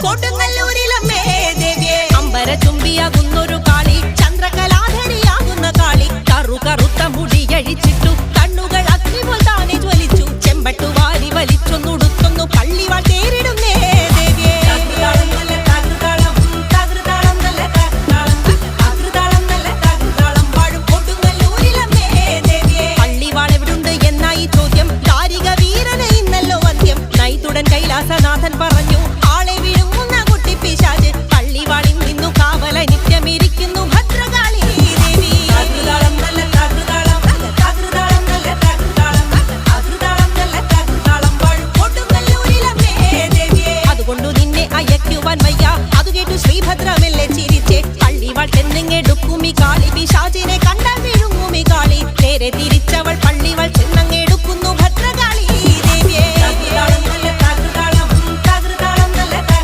കൊടുങ്ങല്ലൂരിലമ്മേ ദേവിയെ അമ്പരചുംബിയാകുന്നൊരു കാളി ചന്ദ്രകലാധരിയാകുന്ന കാളി കറുത്ത മുടിയഴിച്ചിട്ടു കണ്ണുകൾ അഗ്നിപോൽ താനെ ജ്വലിച്ചു ചെമ്പട്ടുവാരി വലിച്ചൊന്നുടുത്തൊന്നു പള്ളിവാൾ തേരിടുന്നേ ദേവിയെ പള്ളിവാൾ എവിടുണ്ട് എന്നായി ചോദ്യം കാരിക വീരനെ ഇന്നല്ലോ വന്ധ്യം നൈതുടൻ കൈലാസനാഥൻ പറഞ്ഞു ആളെ വിഴുങ്ങുന്ന കുട്ടി പിശാച് പള്ളിവാളിൽ നിന്നു കാവല നിത്യമിരിക്കുന്നു ഭദ്രകാളി ദേവി അതുകൊണ്ടു നിന്നെ അയക്കുവാൻ വയ്യ. അതു കേട്ടു ശ്രീഭദ്രമെല്ലെ ചിരിച്ചേ പള്ളിവാൾ തെന്നിങ്ങെടുക്കും ഈ കാളി പിശാചിനെ